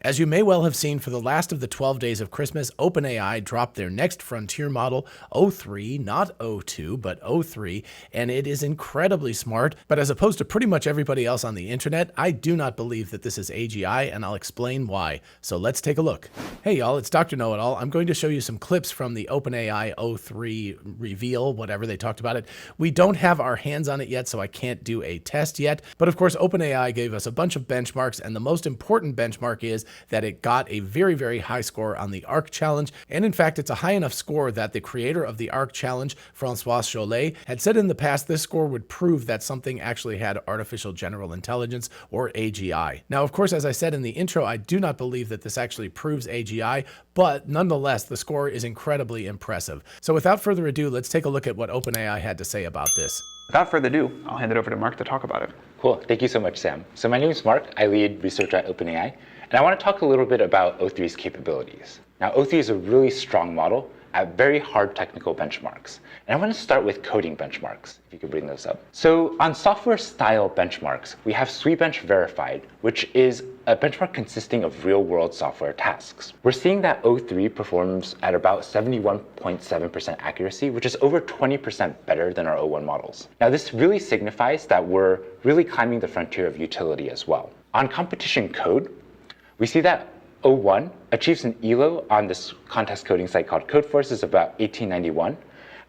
As you may well have seen, for the last of the 12 days of Christmas, OpenAI dropped their next frontier model, O3, not O2, but O3, and it is incredibly smart. But as opposed to pretty much everybody else on the internet, I do not believe that this is AGI, and I'll explain why. So let's take a look. Hey y'all, it's Dr. Know-It-All. I'm going to show you some clips from the OpenAI O3 reveal, whatever they talked about it. We don't have our hands on it yet, so I can't do a test yet. But of course, OpenAI gave us a bunch of benchmarks, and the most important benchmark is that it got a very, very high score on the ARC challenge. And in fact, it's a high enough score that the creator of the ARC challenge, Francois Chollet, had said in the past this score would prove that something actually had artificial general intelligence, or AGI. Now, of course, as I said in the intro, I do not believe that this actually proves AGI, but nonetheless, the score is incredibly impressive. So without further ado, let's take a look at what OpenAI had to say about this. Without further ado, I'll hand it over to Mark to talk about it. Cool. Thank you so much, Sam. So my name is Mark. I lead research at OpenAI, and I want to talk a little bit about O3's capabilities. Now, O3 is a really strong model at very hard technical benchmarks. And I want to start with coding benchmarks, if you could bring those up. So on software style benchmarks, we have SweetBench Verified, which is a benchmark consisting of real-world software tasks. We're seeing that O3 performs at about 71.7% accuracy, which is over 20% better than our O1 models. Now, this really signifies that we're really climbing the frontier of utility as well. On competition code, we see that O1 achieves an ELO on this contest coding site called Codeforce of about 1891.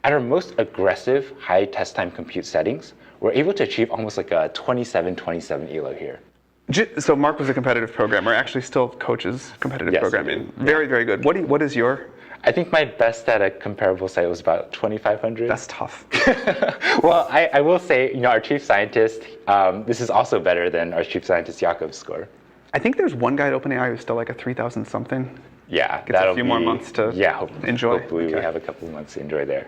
At our most aggressive high test time compute settings, we're able to achieve almost like a 27 ELO here. So Mark was a competitive programmer, actually still coaches competitive programming. Very, very good. What is your? I think my best at a comparable site was about 2,500. That's tough. Well, I will say, our chief scientist, this is also better than our chief scientist Jakob's score. I think there's one guy at OpenAI who's still like a 3,000 something. Yeah, gets a few more months to enjoy. Hopefully we have a couple of months to enjoy there.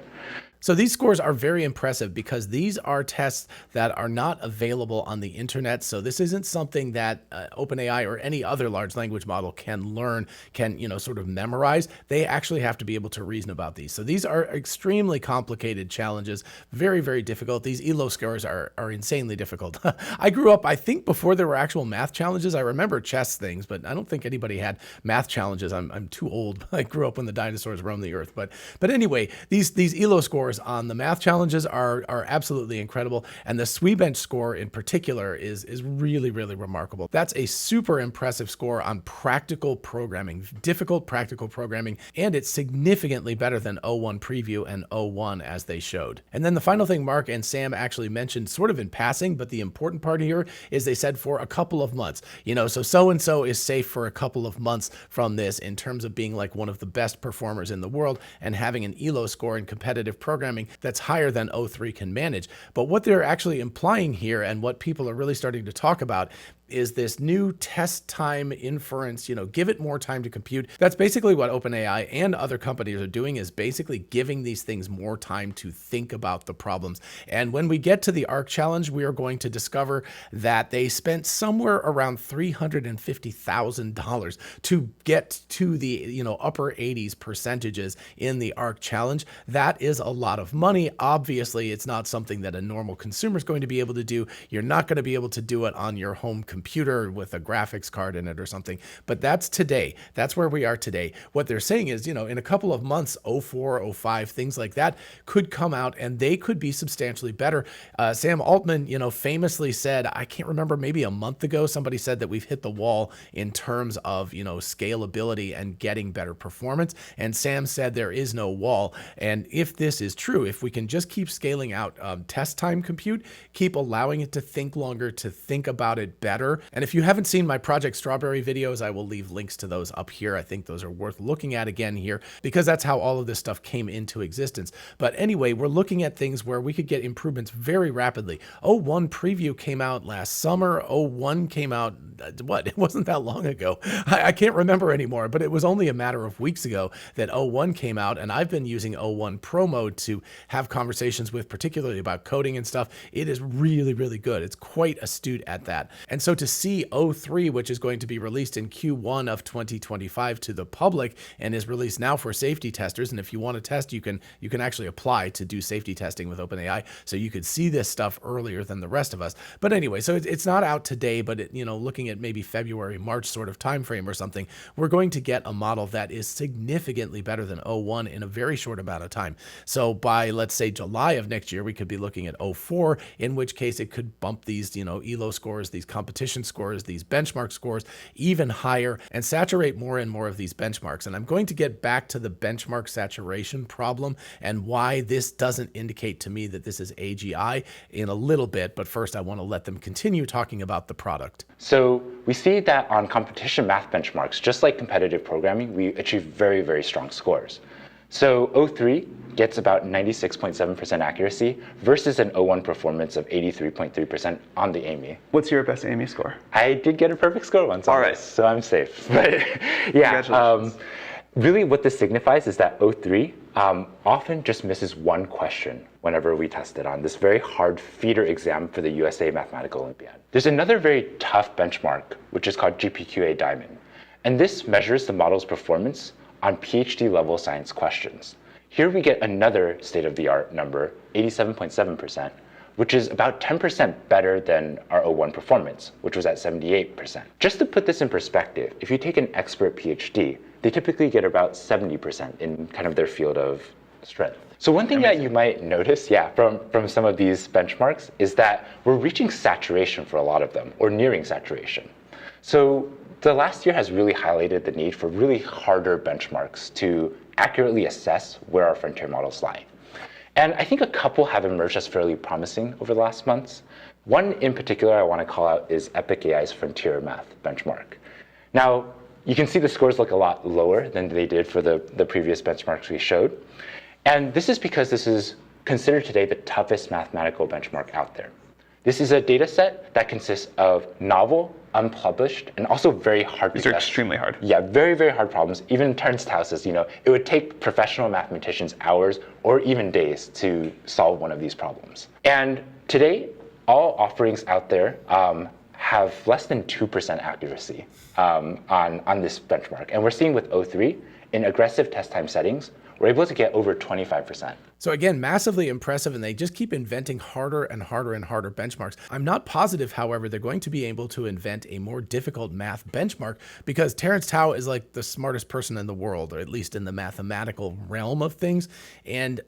So these scores are very impressive because these are tests that are not available on the internet. So this isn't something that OpenAI or any other large language model can learn, can, sort of memorize. They actually have to be able to reason about these. So these are extremely complicated challenges, very, very difficult. These ELO scores are insanely difficult. I grew up, I think, before there were actual math challenges. I remember chess things, but I don't think anybody had math challenges. I'm too old. I grew up when the dinosaurs roamed the earth. But anyway, these ELO scores on the math challenges are absolutely incredible, and the SweetBench score in particular is really, really remarkable. That's a super impressive score on practical programming, difficult practical programming, and it's significantly better than O1 Preview and O1 as they showed. And then the final thing Mark and Sam actually mentioned sort of in passing, but the important part here is they said for a couple of months, so-and-so is safe for a couple of months from this in terms of being like one of the best performers in the world and having an ELO score in competitive programming that's higher than O3 can manage. But what they're actually implying here, and what people are really starting to talk about, is this new test time inference, give it more time to compute. That's basically what OpenAI and other companies are doing, is basically giving these things more time to think about the problems. And when we get to the ARC challenge, we are going to discover that they spent somewhere around $350,000 to get to the, upper 80s percentages in the ARC challenge. That is a lot of money. Obviously, it's not something that a normal consumer is going to be able to do. You're not going to be able to do it on your home computer with a graphics card in it or something. But that's today. That's where we are today. What they're saying is, in a couple of months, 04, 05, things like that could come out and they could be substantially better. Sam Altman, famously said, I can't remember, maybe a month ago, somebody said that we've hit the wall in terms of, scalability and getting better performance. And Sam said there is no wall. And if this is true, if we can just keep scaling out test time compute, keep allowing it to think longer, to think about it better. And if you haven't seen my Project Strawberry videos, I will leave links to those up here. I think those are worth looking at again here, because that's how all of this stuff came into existence. But anyway, we're looking at things where we could get improvements very rapidly. O1 Preview came out last summer. O1 came out, it wasn't that long ago. I can't remember anymore, but it was only a matter of weeks ago that O1 came out, and I've been using O1 Pro Mode to have conversations with, particularly about coding and stuff. It is really, really good. It's quite astute at that. And so to see O3, which is going to be released in Q1 of 2025 to the public and is released now for safety testers. And if you want to test, you can actually apply to do safety testing with OpenAI. So you could see this stuff earlier than the rest of us. But anyway, so it's not out today, but looking at maybe February, March sort of time frame or something, we're going to get a model that is significantly better than O1 in a very short amount of time. So by, let's say, July of next year, we could be looking at O4, in which case it could bump these, ELO scores, these competition scores, these benchmark scores even higher and saturate more and more of these benchmarks. And I'm going to get back to the benchmark saturation problem and why this doesn't indicate to me that this is AGI in a little bit. But first, I want to let them continue talking about the product. So we see that on competition math benchmarks, just like competitive programming, we achieve very, very strong scores. So O3 gets about 96.7% accuracy versus an O1 performance of 83.3% on the AMI. What's your best AMI score? I did get a perfect score once on this, so I'm safe. But yeah, really what this signifies is that O3 often just misses one question whenever we test it on this very hard feeder exam for the USA Mathematical Olympiad. There's another very tough benchmark, which is called GPQA Diamond. And this measures the model's performance on PhD level science questions. Here we get another state-of-the-art number, 87.7%, which is about 10% better than our O1 performance, which was at 78%. Just to put this in perspective, if you take an expert PhD, they typically get about 70% in kind of their field of strength. So one thing that you might notice, from some of these benchmarks is that we're reaching saturation for a lot of them, or nearing saturation. So the last year has really highlighted the need for really harder benchmarks to accurately assess where our frontier models lie. And I think a couple have emerged as fairly promising over the last months. One in particular I want to call out is EPIC-AI's Frontier Math benchmark. Now, you can see the scores look a lot lower than they did for the previous benchmarks we showed. And this is because this is considered today the toughest mathematical benchmark out there. This is a data set that consists of novel, unpublished, and also very hard to test. These are extremely hard. Yeah, very, very hard problems. Even Turnstile says, it would take professional mathematicians hours or even days to solve one of these problems. And today, all offerings out there have less than 2% accuracy on this benchmark. And we're seeing with O3, in aggressive test time settings, we're able to get over 25%. So again, massively impressive, and they just keep inventing harder and harder and harder benchmarks. I'm not positive, however, they're going to be able to invent a more difficult math benchmark because Terence Tao is like the smartest person in the world, or at least in the mathematical realm of things. And,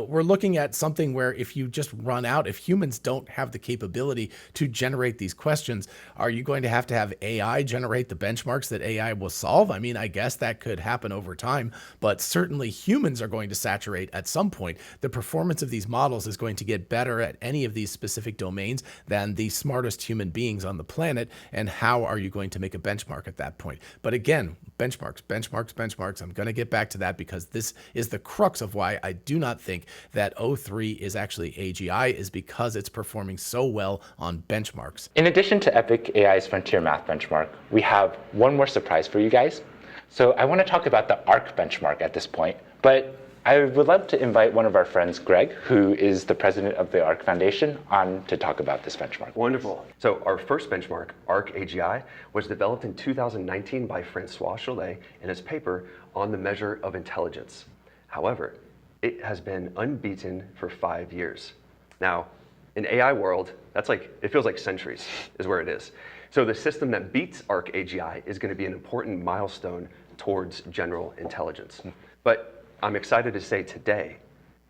we're looking at something where if you just run out, if humans don't have the capability to generate these questions, are you going to have AI generate the benchmarks that AI will solve? I mean, I guess that could happen over time, but certainly humans are going to saturate at some point. The performance of these models is going to get better at any of these specific domains than the smartest human beings on the planet. And how are you going to make a benchmark at that point? But again, benchmarks. I'm going to get back to that because this is the crux of why I do not think that O3 is actually AGI, is because it's performing so well on benchmarks. In addition to EPIC-AI's Frontier Math benchmark, we have one more surprise for you guys. So I want to talk about the ARC benchmark at this point, but I would love to invite one of our friends, Greg, who is the president of the ARC Foundation, on to talk about this benchmark. Wonderful. So our first benchmark, ARC AGI, was developed in 2019 by Francois Chollet in his paper on the measure of intelligence. However, it has been unbeaten for 5 years. Now, in AI world, it feels like centuries is where it is. So the system that beats ARC AGI is going to be an important milestone towards general intelligence. But I'm excited to say today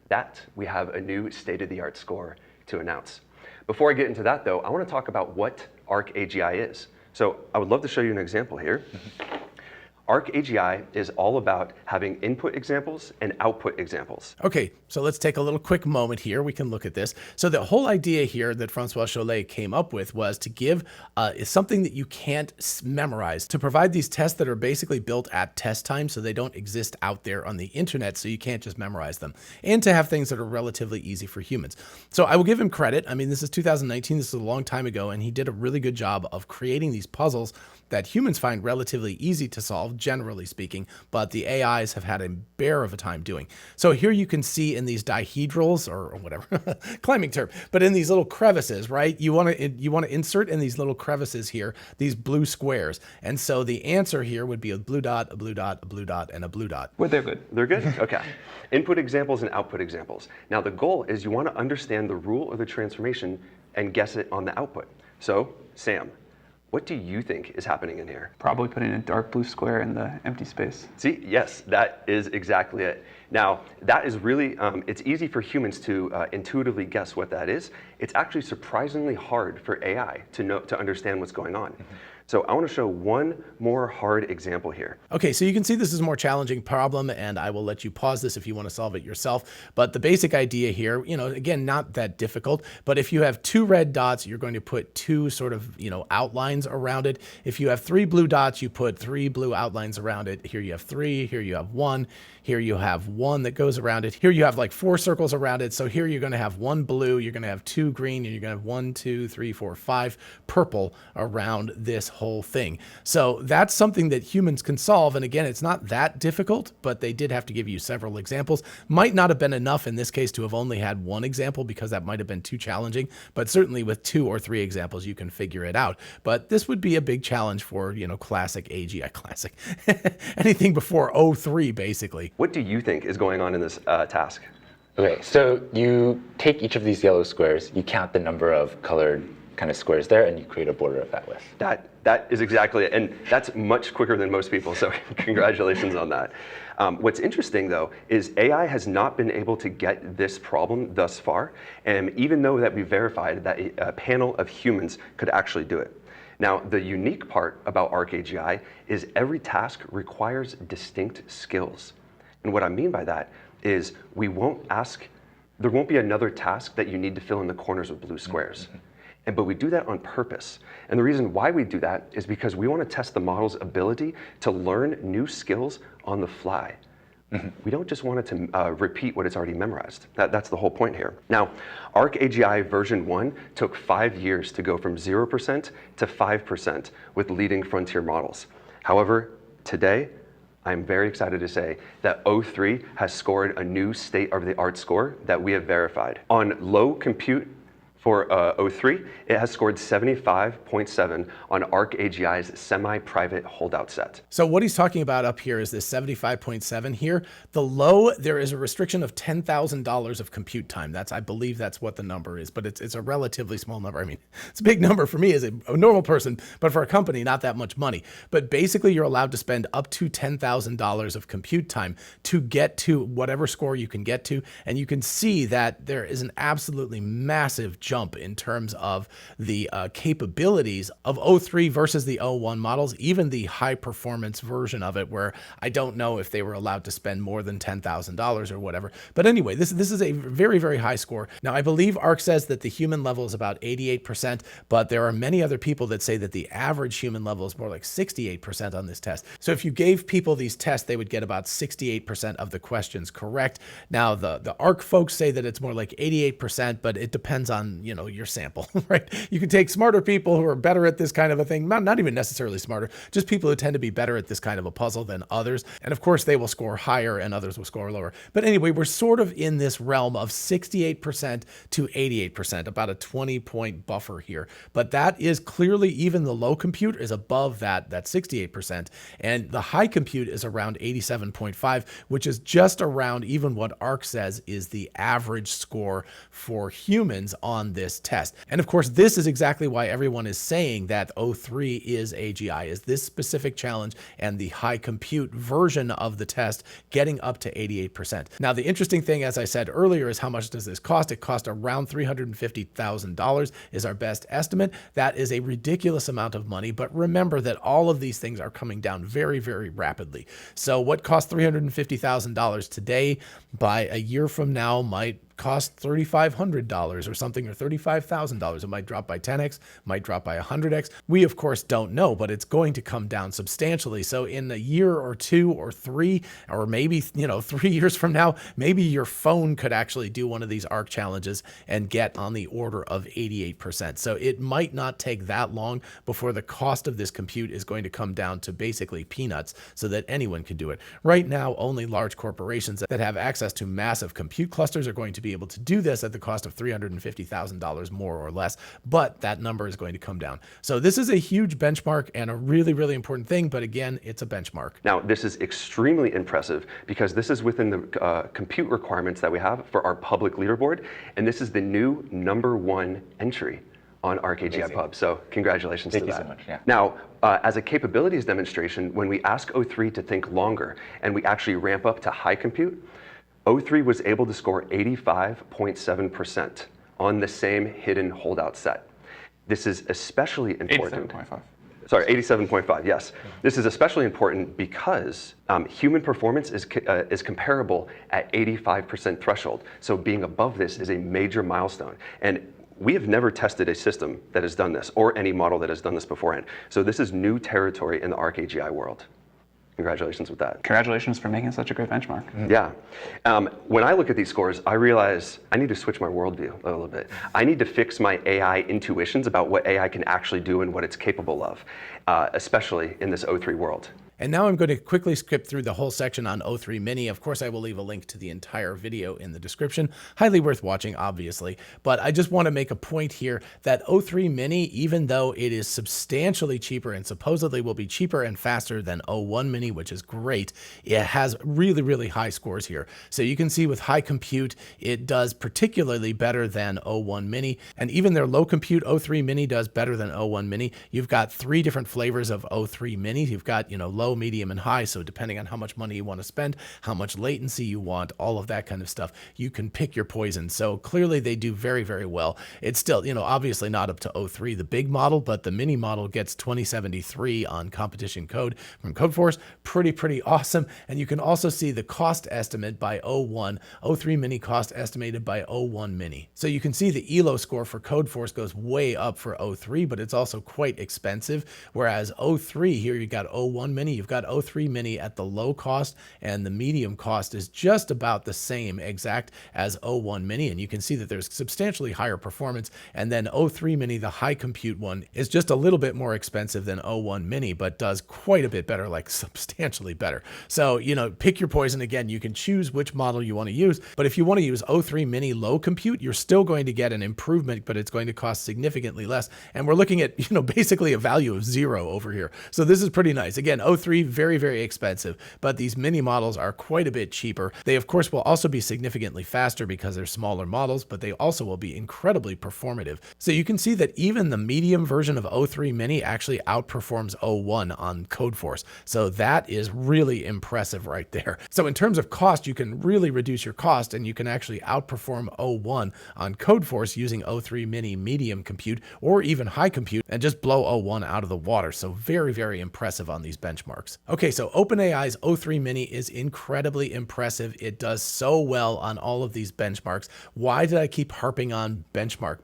that we have a new state-of-the-art score to announce. Before I get into that though, I want to talk about what ARC AGI is. So I would love to show you an example here. ARC AGI is all about having input examples and output examples. Okay, so let's take a little quick moment here. We can look at this. So the whole idea here that Francois Chollet came up with was to give something that you can't memorize, to provide these tests that are basically built at test time so they don't exist out there on the internet so you can't just memorize them, and to have things that are relatively easy for humans. So I will give him credit. I mean, this is 2019, this is a long time ago, and he did a really good job of creating these puzzles that humans find relatively easy to solve, generally speaking, but the AIs have had a bear of a time doing. So here you can see in these dihedrals, or whatever, climbing term, but in these little crevices, right? You want to insert in these little crevices here, these blue squares. And so the answer here would be a blue dot, a blue dot, a blue dot, and a blue dot. Well, they're good. They're good? Okay. Input examples and output examples. Now the goal is you want to understand the rule of the transformation and guess it on the output. So, Sam, what do you think is happening in here? Probably putting a dark blue square in the empty space. See, yes, that is exactly it. Now, that is really, it's easy for humans to intuitively guess what that is. It's actually surprisingly hard for AI to understand what's going on. So I want to show one more hard example here. Okay, so you can see this is a more challenging problem, and I will let you pause this if you want to solve it yourself. But the basic idea here, again, not that difficult, but if you have 2 red dots, you're going to put 2 sort of, outlines around it. If you have 3 blue dots, you put 3 blue outlines around it. Here you have 3, here you have 1, here you have 1 that goes around it. Here you have like 4 circles around it. So here you're going to have 1 blue, you're going to have 2 green, and you're going to have 1, 2, 3, 4, 5 purple around this whole thing. So that's something that humans can solve. And again, it's not that difficult, but they did have to give you several examples. Might not have been enough in this case to have only had 1 example, because that might have been too challenging, but certainly with 2 or 3 examples, you can figure it out. But this would be a big challenge for, classic AGI, classic, anything before O3, basically. What do you think is going on in this task? Okay, so you take each of these yellow squares, you count the number of colored kind of squares there, and you create a border of that width. That is exactly it, and that's much quicker than most people, so congratulations on that. What's interesting, though, is AI has not been able to get this problem thus far, and even though that we verified that a panel of humans could actually do it. Now, the unique part about ArcAGI is every task requires distinct skills. And what I mean by that is there won't be another task that you need to fill in the corners with blue squares. But we do that on purpose. And the reason why we do that is because we want to test the model's ability to learn new skills on the fly. We don't just want it to repeat what it's already memorized. That's the whole point here. Now, ArcAGI version 1 took 5 years to go from 0% to 5% with leading frontier models. However, today, I'm very excited to say that O3 has scored a new state-of-the-art score that we have verified. On low compute for O3, it has scored 75.7 on ArcAGI's semi-private holdout set. So what he's talking about up here is this 75.7 here. The low, there is a restriction of $10,000 of compute time. I believe that's what the number is, but it's a relatively small number. I mean, it's a big number for me as a normal person, but for a company, not that much money. But basically, you're allowed to spend up to $10,000 of compute time to get to whatever score you can get to. And you can see that there is an absolutely massive jump in terms of the capabilities of O3 versus the O1 models, even the high performance version of it, where I don't know if they were allowed to spend more than $10,000 or whatever. But anyway, this is a very, very high score. Now, I believe ARC says that the human level is about 88%, but there are many other people that say that the average human level is more like 68% on this test. So if you gave people these tests, they would get about 68% of the questions correct. Now, the ARC folks say that it's more like 88%, but it depends on your sample, right? You can take smarter people who are better at this kind of a thing, not even necessarily smarter, just people who tend to be better at this kind of a puzzle than others. And of course, they will score higher and others will score lower. But anyway, we're sort of in this realm of 68% to 88%, about a 20-point buffer here. But that is clearly, even the low compute is above that 68%. And the high compute is around 87.5, which is just around even what ARC says is the average score for humans on this test. And of course, this is exactly why everyone is saying that O3 is AGI, is this specific challenge and the high compute version of the test getting up to 88%. Now, the interesting thing, as I said earlier, is how much does this cost? It cost around $350,000 is our best estimate. That is a ridiculous amount of money, but remember that all of these things are coming down very, very rapidly. So what cost $350,000 today, by a year from now, might cost $3,500 or something, or $35,000. It might drop by 10x, might drop by 100x. We, of course, don't know, but it's going to come down substantially. So in a year or 2 or 3, or maybe, 3 years from now, maybe your phone could actually do one of these ARC challenges and get on the order of 88%. So it might not take that long before the cost of this compute is going to come down to basically peanuts so that anyone can do it. Right now, only large corporations that have access to massive compute clusters are going to be able to do this at the cost of $350,000 more or less, but that number is going to come down. So this is a huge benchmark and a really, really important thing, but again, it's a benchmark. Now, this is extremely impressive because this is within the compute requirements that we have for our public leaderboard, and this is the new #1 entry on ARC AGI Pub. So congratulations to that. Thank you so much. Yeah. Now, as a capabilities demonstration, when we ask O3 to think longer and we actually ramp up to high compute, O3 was able to score 85.7% on the same hidden holdout set. This is especially important. 87.5. Sorry, 87.5, yes. This is especially important because human performance is comparable at 85% threshold. So being above this is a major milestone. And we have never tested a system that has done this or any model that has done this beforehand. So this is new territory in the ARC AGI world. Congratulations with that. Congratulations for making such a great benchmark. Yeah. When I look at these scores, I realize I need to switch my worldview a little bit. I need to fix my AI intuitions about what AI can actually do and what it's capable of, especially in this O3 world. And now I'm going to quickly skip through the whole section on O3 Mini. Of course, I will leave a link to the entire video in the description. Highly worth watching, obviously. But I just want to make a point here that O3 Mini, even though it is substantially cheaper and supposedly will be cheaper and faster than O1 Mini, which is great, it has really, really high scores here. So you can see with high compute, it does particularly better than O1 Mini. And even their low compute O3 Mini does better than O1 Mini. You've got 3 different flavors of O3 Mini. You've got, low, medium, and high. So depending on how much money you want to spend, how much latency you want, all of that kind of stuff, you can pick your poison. So clearly they do very, very well. It's still, obviously not up to O3, the big model, but the mini model gets 2073 on competition code from Codeforce. Pretty awesome. And you can also see the cost estimate by O1, O3 Mini cost estimated by O1 Mini. So you can see the ELO score for Codeforce goes way up for O3, but it's also quite expensive. Whereas O3 here, you got O1 Mini, you've got O3 Mini at the low cost, and the medium cost is just about the same exact as O1 Mini. And you can see that there's substantially higher performance. And then O3 Mini, the high compute one, is just a little bit more expensive than O1 Mini, but does quite a bit better, like substantially better. So, pick your poison. Again, you can choose which model you want to use. But if you want to use O3 Mini low compute, you're still going to get an improvement, but it's going to cost significantly less. And we're looking at, basically a value of 0 over here. So this is pretty nice. Again, O3 very, very expensive, but these mini models are quite a bit cheaper. They, of course, will also be significantly faster because they're smaller models, but they also will be incredibly performative. So you can see that even the medium version of O3 Mini actually outperforms O1 on Codeforce. So that is really impressive right there. So in terms of cost, you can really reduce your cost, and you can actually outperform O1 on Codeforce using O3 Mini medium compute or even high compute and just blow O1 out of the water. So very, very impressive on these benchmarks. Okay, so OpenAI's O3 Mini is incredibly impressive. It does so well on all of these benchmarks. Why did I keep harping on benchmark?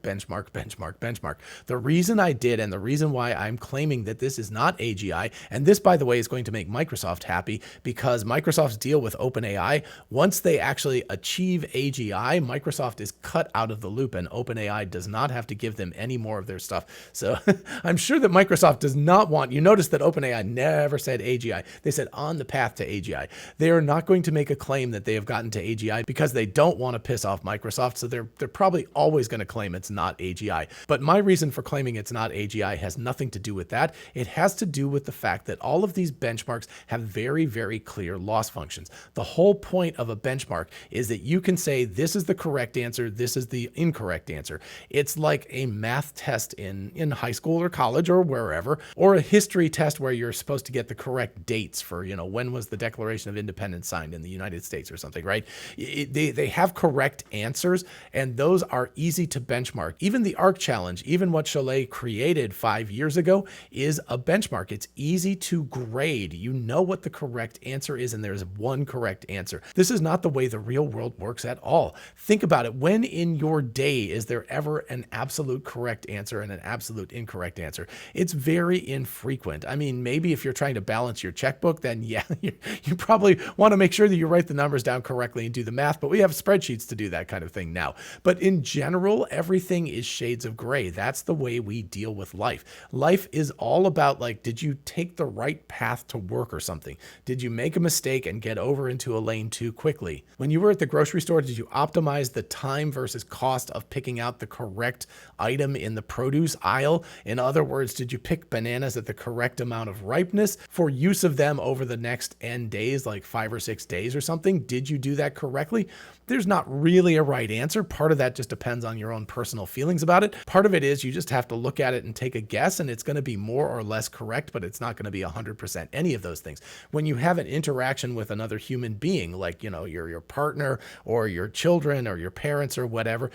The reason I did, and the reason why I'm claiming that this is not AGI, and this, by the way, is going to make Microsoft happy, because Microsoft's deal with OpenAI, once they actually achieve AGI, Microsoft is cut out of the loop, and OpenAI does not have to give them any more of their stuff. So I'm sure that Microsoft does not want, you notice that OpenAI never said AGI. They said on the path to AGI. They are not going to make a claim that they have gotten to AGI because they don't want to piss off Microsoft. So they're probably always going to claim it's not AGI. But my reason for claiming it's not AGI has nothing to do with that. It has to do with the fact that all of these benchmarks have very, very clear loss functions. The whole point of a benchmark is that you can say this is the correct answer, this is the incorrect answer. It's like a math test in high school or college or wherever, or a history test where you're supposed to get the correct correct dates for, when was the Declaration of Independence signed in the United States or something, right? They have correct answers, and those are easy to benchmark. Even the ARC challenge, even what Cholet created 5 years ago, is a benchmark. It's easy to grade. You know what the correct answer is, and there's one correct answer. This is not the way the real world works at all. Think about it. When in your day is there ever an absolute correct answer and an absolute incorrect answer? It's very infrequent. I mean, maybe if you're trying to balance your checkbook, then yeah, you probably want to make sure that you write the numbers down correctly and do the math, but we have spreadsheets to do that kind of thing now. But in general, everything is shades of gray. That's the way we deal with life. Life is all about, like, did you take the right path to work or something? Did you make a mistake and get over into a lane too quickly? When you were at the grocery store, did you optimize the time versus cost of picking out the correct item in the produce aisle? In other words, did you pick bananas at the correct amount of ripeness for use of them over the next N days, like 5 or 6 days or something? Did you do that correctly? There's not really a right answer. Part of that just depends on your own personal feelings about it. Part of it is you just have to look at it and take a guess, and it's going to be more or less correct, but it's not going to be 100% any of those things. When you have an interaction with another human being, like, your partner or your children or your parents or whatever,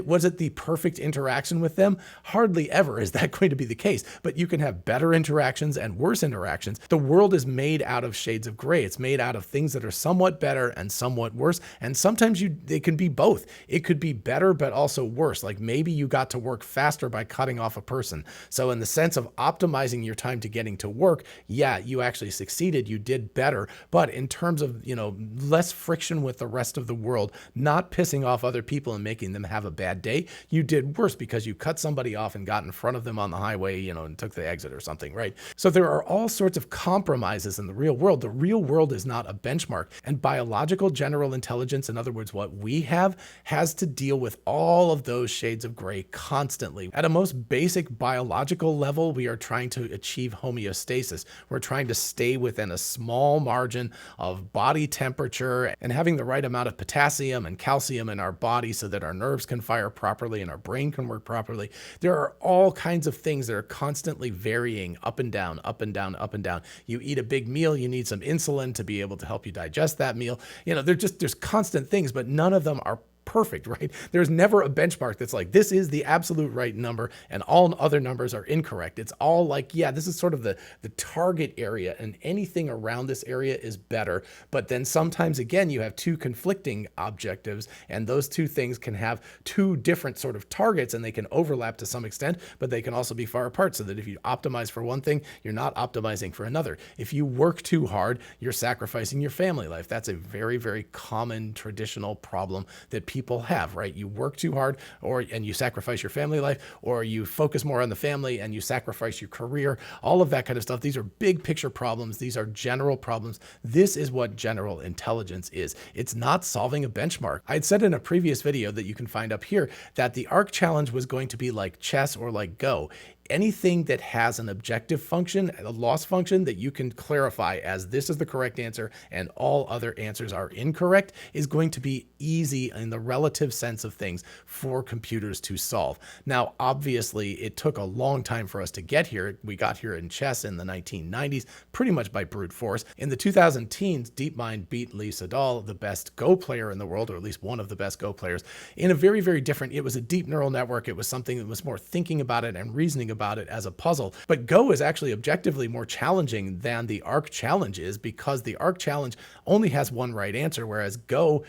was it the perfect interaction with them? Hardly ever is that going to be the case, but you can have better interactions and worse interactions. The world is made out of shades of gray. It's made out of things that are somewhat better and somewhat worse, and sometimes they can be both. It could be better, but also worse. Like maybe you got to work faster by cutting off a person. So in the sense of optimizing your time to getting to work, yeah, you actually succeeded. You did better. But in terms of, less friction with the rest of the world, not pissing off other people and making them have a bad day, you did worse because you cut somebody off and got in front of them on the highway, and took the exit or something, right? So there are all sorts of compromises in the real world. The real world is not a benchmark. And biological general intelligence, in other words, what we have, has to deal with all of those shades of gray constantly. At a most basic biological level, we are trying to achieve homeostasis. We're trying to stay within a small margin of body temperature and having the right amount of potassium and calcium in our body so that our nerves can fire properly and our brain can work properly. There are all kinds of things that are constantly varying up and down, up and down, up and down. You eat a big meal, you need some insulin to be able to help you digest that meal. There's constant things, but none of them are perfect, right? There's never a benchmark that's like, this is the absolute right number and all other numbers are incorrect. It's all like, yeah, this is sort of the target area, and anything around this area is better. But then sometimes, again, you have two conflicting objectives, and those two things can have two different sort of targets, and they can overlap to some extent, but they can also be far apart, so that if you optimize for one thing, you're not optimizing for another. If you work too hard, you're sacrificing your family life. That's a very, very common traditional problem that people have, right? You work too hard and you sacrifice your family life, or you focus more on the family and you sacrifice your career, all of that kind of stuff. These are big picture problems. These are general problems. This is what general intelligence is. It's not solving a benchmark. I had said in a previous video that you can find up here that the ARC challenge was going to be like chess or like Go. Anything that has an objective function, a loss function that you can clarify as this is the correct answer and all other answers are incorrect, is going to be easy in the relative sense of things for computers to solve. Now, obviously, it took a long time for us to get here. We got here in chess in the 1990s, pretty much by brute force. In the 2010s, DeepMind beat Lee Sedol, the best Go player in the world, or at least one of the best Go players, in a very, very different, it was a deep neural network. It was something that was more thinking about it and reasoning about it as a puzzle. But Go is actually objectively more challenging than the ARC challenge is, because the ARC challenge only has one right answer, whereas Go,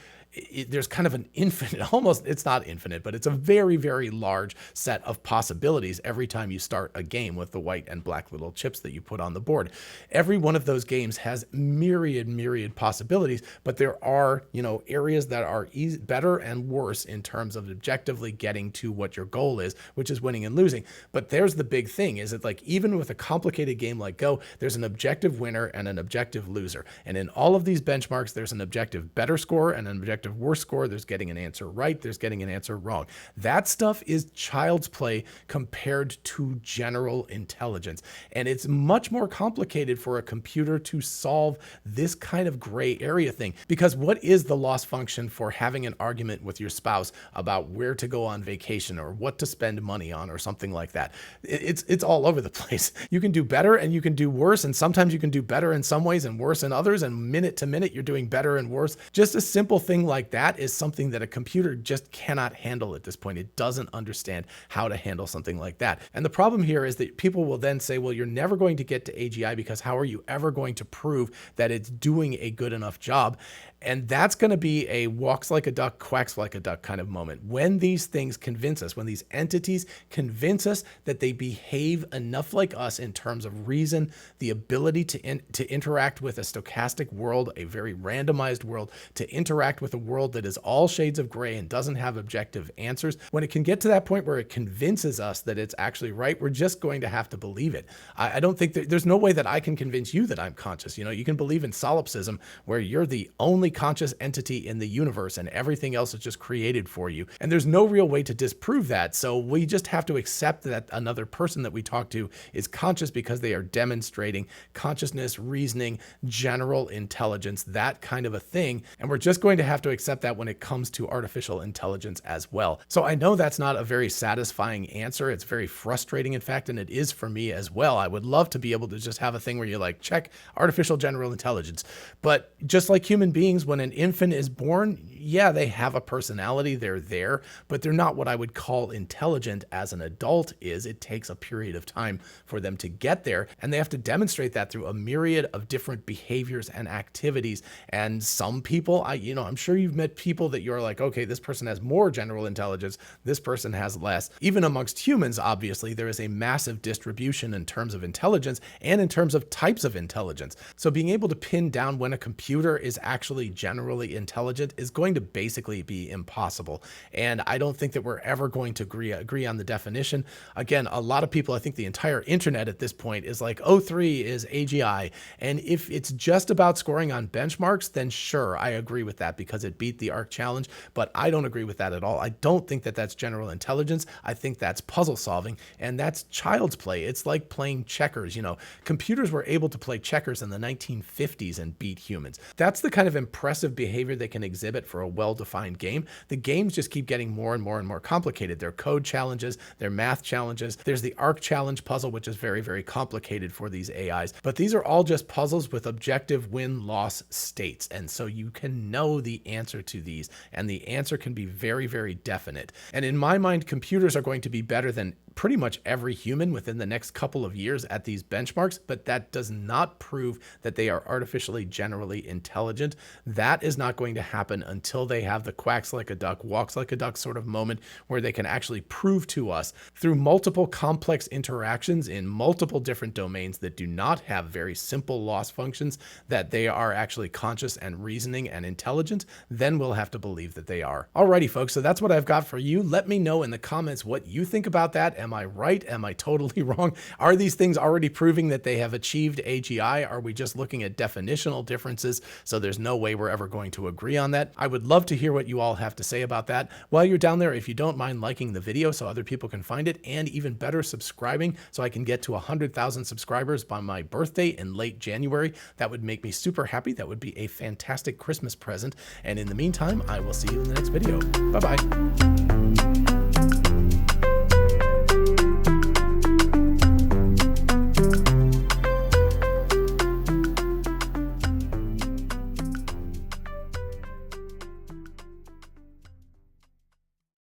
there's kind of an infinite, almost, it's not infinite, but it's a very, very large set of possibilities every time you start a game with the white and black little chips that you put on the board. Every one of those games has myriad possibilities, but there are, areas that are better and worse in terms of objectively getting to what your goal is, which is winning and losing. But there's the big thing, is that, like, even with a complicated game like Go, there's an objective winner and an objective loser. And in all of these benchmarks, there's an objective better score and an objective objective worst score, there's getting an answer right, there's getting an answer wrong. That stuff is child's play compared to general intelligence. And it's much more complicated for a computer to solve this kind of gray area thing. Because what is the loss function for having an argument with your spouse about where to go on vacation or what to spend money on or something like that? It's all over the place. You can do better and you can do worse, and sometimes you can do better in some ways and worse in others, and minute to minute you're doing better and worse. Just a simple thing like that is something that a computer just cannot handle at this point. It doesn't understand how to handle something like that. And the problem here is that people will then say, well, you're never going to get to AGI because how are you ever going to prove that it's doing a good enough job? And that's going to be a walks like a duck, quacks like a duck kind of moment. When these things convince us, when these entities convince us that they behave enough like us in terms of reason, the ability to interact with a stochastic world, a very randomized world, to interact with a world that is all shades of gray and doesn't have objective answers, when it can get to that point where it convinces us that it's actually right, we're just going to have to believe it. I don't think there's no way that I can convince you that I'm conscious. You know, you can believe in solipsism where you're the only conscious entity in the universe and everything else is just created for you. And there's no real way to disprove that. So we just have to accept that another person that we talk to is conscious because they are demonstrating consciousness, reasoning, general intelligence, that kind of a thing. And we're just going to have to accept that when it comes to artificial intelligence as well. So I know that's not a very satisfying answer. It's very frustrating, in fact, and it is for me as well. I would love to be able to just have a thing where you're like, check artificial general intelligence. But just like human beings, when an infant is born, yeah, they have a personality, they're there, but they're not what I would call intelligent as an adult is. It takes a period of time for them to get there, and they have to demonstrate that through a myriad of different behaviors and activities. And some people, I'm sure you've met people that you're like, okay, this person has more general intelligence, this person has less. Even amongst humans, obviously, there is a massive distribution in terms of intelligence and in terms of types of intelligence. So being able to pin down when a computer is actually generally intelligent is going to basically be impossible. And I don't think that we're ever going to agree on the definition. Again, a lot of people, I think the entire internet at this point is like, O3 is AGI. And if it's just about scoring on benchmarks, then sure, I agree with that because it beat the ARC challenge, but I don't agree with that at all. I don't think that that's general intelligence. I think that's puzzle solving, and that's child's play. It's like playing checkers. You know, computers were able to play checkers in the 1950s and beat humans. That's the kind of impressive behavior they can exhibit for a well-defined game. The games just keep getting more and more and more complicated. They're code challenges, they're math challenges. There's the ARC challenge puzzle, which is very, very complicated for these AIs. But these are all just puzzles with objective win-loss states. And so you can know the answer to these, and the answer can be very, very definite. And in my mind, computers are going to be better than pretty much every human within the next couple of years at these benchmarks, but that does not prove that they are artificially generally intelligent. That is not going to happen until they have the quacks like a duck, walks like a duck sort of moment where they can actually prove to us through multiple complex interactions in multiple different domains that do not have very simple loss functions that they are actually conscious and reasoning and intelligent. Then we'll have to believe that they are. Alrighty, folks, so that's what I've got for you. Let me know in the comments what you think about that. Am I right? Am I totally wrong? Are these things already proving that they have achieved AGI? Are we just looking at definitional differences? So there's no way we're ever going to agree on that. I would love to hear what you all have to say about that. While you're down there, if you don't mind liking the video so other people can find it, and even better, subscribing so I can get to 100,000 subscribers by my birthday in late January, that would make me super happy. That would be a fantastic Christmas present. And in the meantime, I will see you in the next video. Bye-bye.